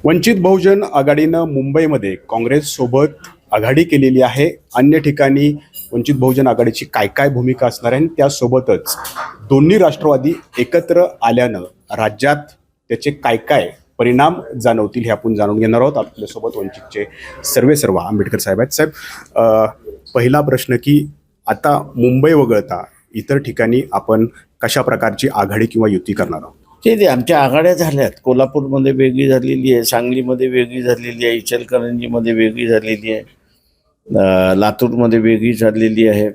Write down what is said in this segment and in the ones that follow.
वंचित बहुजन आघाडीनं मुंबईमध्ये काँग्रेससोबत आघाडी केलेली आहे. अन्य ठिकाणी वंचित बहुजन आघाडीची काय काय भूमिका असणार आहे आणि त्यासोबतच दोन्ही राष्ट्रवादी एकत्र आल्यानं राज्यात त्याचे काय काय परिणाम जाणवतील हे आपण जाणून घेणार आहोत. आपल्यासोबत वंचितचे सर्व आंबेडकर साहेब आहेत. साहेब, पहिला प्रश्न की आता मुंबई वगळता इतर ठिकाणी आपण कशा प्रकारची आघाडी किंवा युती करणार आहोत? ते आमच्या आघाड्या झाल्यात. कोल्हापूरमध्ये वेगळी झालेली आहे, सांगलीमध्ये वेगळी झालेली आहे, इचलकरंजीमध्ये वेगळी झालेली आहे, लातूरमध्ये वेगळी झालेली आहे,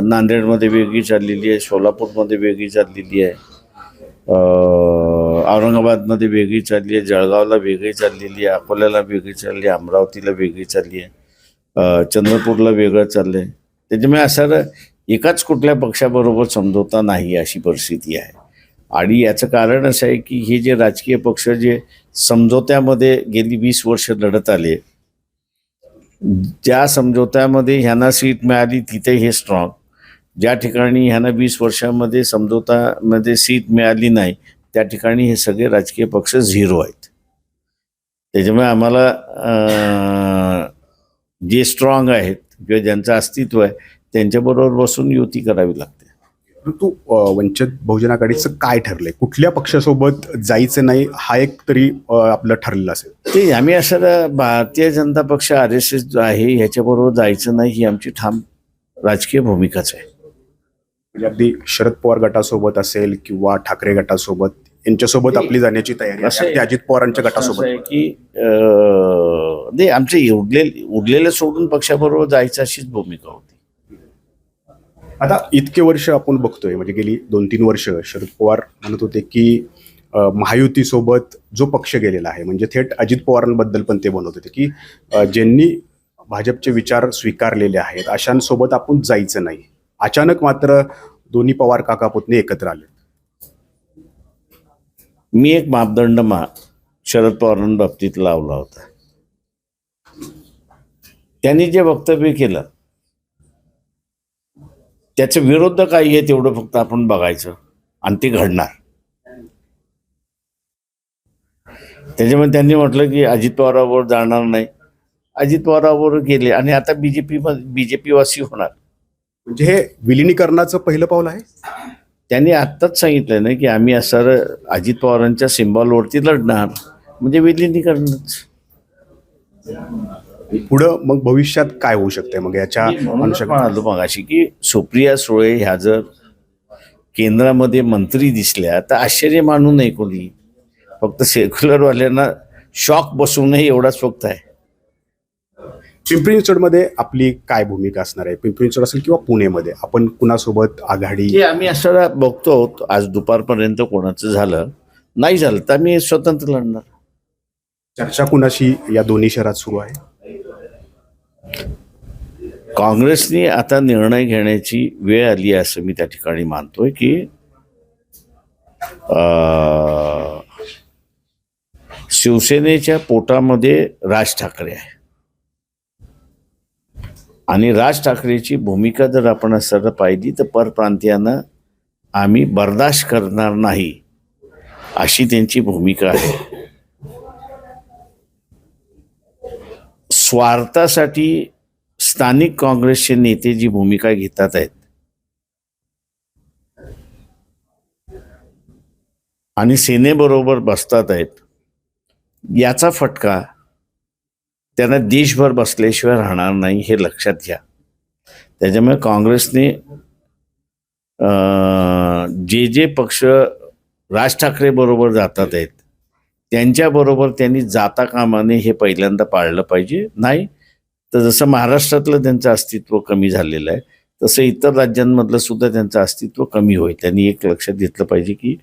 नांदेडमध्ये वेगळी झालेली आहे, सोलापूरमध्ये वेगळी झालेली आहे, औरंगाबादमध्ये वेगळी चालली आहे, जळगावला वेगळी चाललेली आहे, अकोल्याला वेगळी चालली आहे, अमरावतीला वेगळी चालली आहे, चंद्रपूरला वेगळं चाललं आहे. त्याच्यामुळे असं एकाच कुठल्या पक्षाबरोबर समझोता नाही अशी परिस्थिती आहे. आणि याचं कारण असं आहे की हे जे राजकीय पक्ष जे समझोत्यामध्ये गेली 20 वर्ष लढत आले, ज्या समझोत्यामध्ये ह्यांना सीट मिळाली तिथे हे स्ट्रॉंग, ज्या ठिकाणी ह्यांना 20 वर्षामध्ये समझोतामध्ये सीट मिळाली नाही त्या ठिकाणी हे सगळे राजकीय पक्ष झिरो आहेत. त्याच्यामुळे आम्हाला जे स्ट्रॉंग आहेत किंवा ज्यांचं अस्तित्व आहे त्यांच्याबरोबर बसून युती करावी लागते. परंतु वंचित बहुजन आघाडीचं काय ठरलंय? कुठल्या पक्षासोबत जायचं नाही हा एक तरी आपलं ठरलेलं असेल. ते आम्ही असं भारतीय जनता पक्ष RSS जो आहे ह्याच्याबरोबर जायचं नाही ही आमची ठाम राजकीय भूमिकाच आहे. म्हणजे अगदी शरद पवार गटासोबत असेल किंवा ठाकरे गटासोबत यांच्यासोबत आपली जाण्याची तयारी आहे. अजित पवारांच्या गटासोबत आहे की आमचे उरलेले सोडून पक्षाबरोबर जायचं अशीच भूमिका होती. आता इतके वर्ष आपण बघतोय, म्हणजे गेली 2-3 वर्ष शरद पवार म्हणत होते की महायुतीसोबत जो पक्ष गेलेला आहे, म्हणजे थेट अजित पवारांबद्दल पण ते म्हणत होते की ज्यांनी भाजपचे विचार स्वीकारलेले आहेत अशांसोबत आपण जायचं नाही. अचानक मात्र दोन्ही पवार काका पुतणे एकत्र आले. मी एक मापदंड शरद पवारांबाबतीत लावला होता. त्यांनी जे वक्तव्य केलं त्याचं विरोध काही आहे तेवढं फक्त आपण बघायचं आणि ते घडणार. त्याच्यामुळे त्यांनी म्हटलं की अजित पवाराबरोबर जाणार नाही, अजित पवाराबरोबर गेले आणि आता बीजेपी वासी होणार. म्हणजे हे विलिनीकरणाचं पहिलं पाऊल आहे. त्यांनी आत्ताच सांगितलं ना की आम्ही असं अजित पवारांच्या सिम्बॉलवरती लढणार, म्हणजे विलिनीकरणच. पुढं मग भविष्यात काय होऊ शकते मग याच्या म्हणालो मग अशी की सुप्रिया सुळे ह्या जर केंद्रामध्ये मंत्री दिसल्या तर आश्चर्य मानू नये कोणी. फक्त सेक्युलरवाल्यांना शॉक बसू नये एवढाच फक्त आहे. पिंपरी चिंचवडमध्ये आपली काय भूमिका असणार आहे? पिंपरी चिंचवड असेल किंवा पुणेमध्ये आपण कुणासोबत आघाडी? आम्ही असं बघतो. आज दुपारपर्यंत कोणाचं झालं नाही झालं तर आम्ही स्वतंत्र लढणार. चर्चा कुणाशी या दोन्ही शहरात सुरू आहे? काँग्रेसने आता निर्णय घेण्याची वेळ आली असं मी त्या ठिकाणी मानतोय की शिवसेनेच्या पोटामध्ये राज ठाकरे आहे आणि राज ठाकरेची भूमिका जर आपण असं पाहिली तर परप्रांतीयांना आम्ही बर्दाश्त करणार नाही अशी त्यांची भूमिका आहे. स्वार्थासाठी स्थानिक काँग्रेसचे नेते जी भूमिका घेतात आहेत आणि सेनेबरोबर बसतात आहेत, याचा फटका त्यांना देशभर बसल्याशिवाय राहणार नाही हे लक्षात घ्या. त्याच्यामुळे काँग्रेसने जे पक्ष राज ठाकरे बरोबर जातात आहेत त्यांच्याबरोबर त्यांनी जाता कामाने हे पहिल्यांदा पाळलं पाहिजे. नाही तर जसं महाराष्ट्रातलं त्यांचं अस्तित्व कमी झालेलं आहे तसं इतर राज्यांमधलं सुद्धा त्यांचं अस्तित्व कमी होईल. त्यांनी एक लक्षात घेतलं पाहिजे की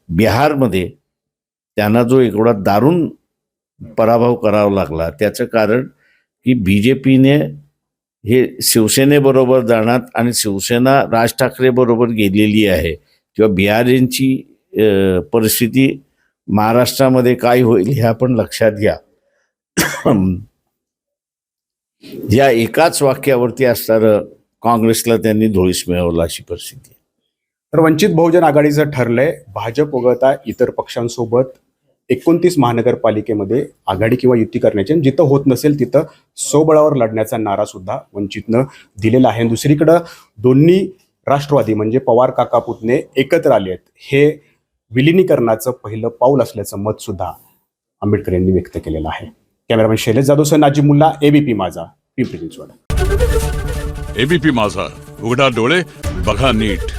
बिहारमध्ये त्यांना जो एवढा दारुण पराभव करावा लागला त्याचं कारण की BJPने हे शिवसेनेबरोबर जाणार आणि शिवसेना राज ठाकरे बरोबर गेलेली आहे किंवा बिहारींची परिस्थिती महाराष्ट्रामध्ये काय होईल हे आपण लक्षात घ्या. या एकाच वाक्यावरती असणारं काँग्रेसला त्यांनी धुळीस मिळवलं अशी परिस्थिती. तर वंचित बहुजन आघाडीचं ठरलंय भाजप वगळता इतर पक्षांसोबत 29 महानगरपालिकेमध्ये आघाडी किंवा युती करण्याची आणि जिथं होत नसेल तिथं स्वबळावर लढण्याचा नारा सुद्धा वंचितनं दिलेला आहे. आणि दुसरीकडं दोन्ही राष्ट्रवादी म्हणजे पवार काका पुतणे एकत्र आले आहेत, हे विलिनीकरणाचं पहिलं पाऊल असल्याचं मत सुद्धा आंबेडकर यांनी व्यक्त केलेलं आहे. कॅमेरामॅन शैलेश जाधवसह नाजिम मुल्ला, एबीपी माझा, पिंपरी चिंचवड. एबीपी माझा, उघडा डोळे बघा नीट.